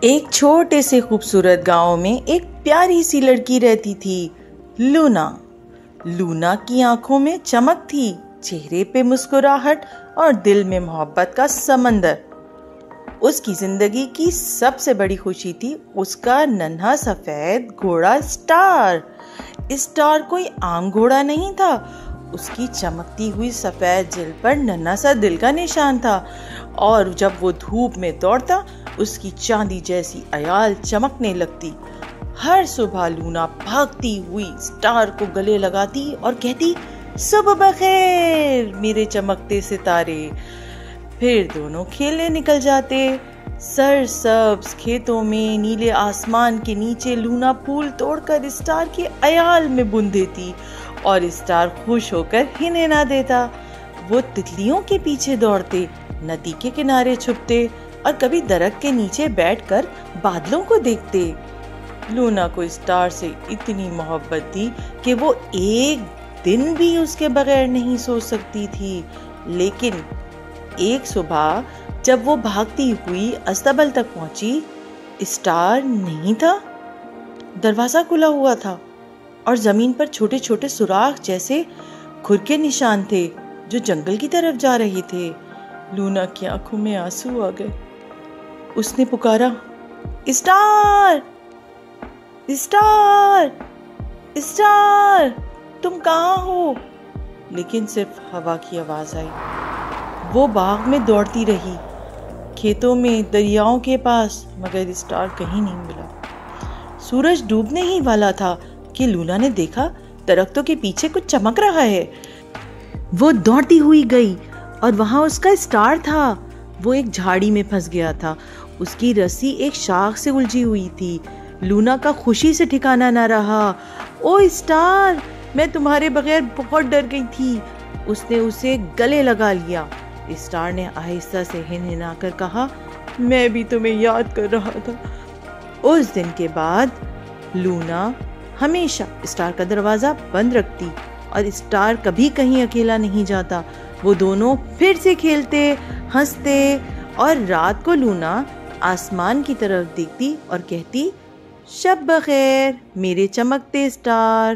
ایک چھوٹے سے خوبصورت گاؤں میں ایک پیاری سی لڑکی رہتی تھی، لونا۔ لونا کی آنکھوں میں چمک تھی، چہرے پہ مسکراہٹ اور دل میں محبت کا سمندر۔ اس کی زندگی کی سب سے بڑی خوشی تھی اس کا ننھا سفید گھوڑا اسٹار۔ اسٹار کوئی عام گھوڑا نہیں تھا، اس کی چمکتی ہوئی سفید جلد پر ننھا سا دل کا نشان تھا، اور جب وہ دھوپ میں دوڑتا اس کی چاندی جیسی عیال چمکنے لگتی۔ ہر صبح لونا بھاگتی ہوئی اسٹار کو گلے لگاتی اور کہتی، صبح بخیر میرے چمکتے ستارے۔ پھر دونوں کھیلنے نکل جاتے۔ سرسبز کھیتوں میں نیلے آسمان کے نیچے لونا پھول توڑ کر اسٹار کے عیال میں بن دیتی اور اسٹار خوش ہو کر ہننا دیتا۔ وہ تتلیوں کے پیچھے دوڑتے، ندی کے کنارے چھپتے اور کبھی درخت کے نیچے بیٹھ کر بادلوں کو دیکھتے۔ لونا کو اسٹار سے اتنی محبت تھی کہ وہ ایک دن بھی اس کے بغیر نہیں سو سکتی تھی۔ لیکن ایک صبح جب وہ بھاگتی ہوئی استبل تک پہنچی، اسٹار نہیں تھا۔ دروازہ کھلا ہوا تھا اور زمین پر چھوٹے چھوٹے سوراخ جیسے کھر کے نشان تھے جو جنگل کی طرف جا رہے تھے۔ لونا کی آنکھوں میں آنسو آ گئے۔ اس نے پکارا، اسٹار، اسٹار، اسٹار، تم کہاں ہو؟ لیکن صرف ہوا کی آواز آئی۔ وہ باغ میں دوڑتی رہی، کھیتوں میں، دریاؤں کے پاس، مگر اسٹار کہیں نہیں ملا۔ سورج ڈوبنے ہی والا تھا کہ لونا نے دیکھا درختوں کے پیچھے کچھ چمک رہا ہے۔ وہ دوڑتی ہوئی گئی اور وہاں اس کا اسٹار تھا۔ وہ ایک جھاڑی میں پھنس گیا تھا، اس کی رسی ایک شاخ سے الجھی ہوئی تھی۔ لونا کا خوشی سے ٹھکانہ نہ رہا۔ او اسٹار، میں تمہارے بغیر بہت ڈر گئی تھی۔ اس نے اسے گلے لگا لیا۔ اسٹار نے آہستہ سے ہنہنا کر کہا، میں بھی تمہیں یاد کر رہا تھا۔ اس دن کے بعد لونا ہمیشہ اسٹار کا دروازہ بند رکھتی اور اسٹار کبھی کہیں اکیلا نہیں جاتا۔ وہ دونوں پھر سے کھیلتے، ہنستے، اور رات کو لونا آسمان کی طرف دیکھتی اور کہتی، شب بخیر میرے چمکتے اسٹار۔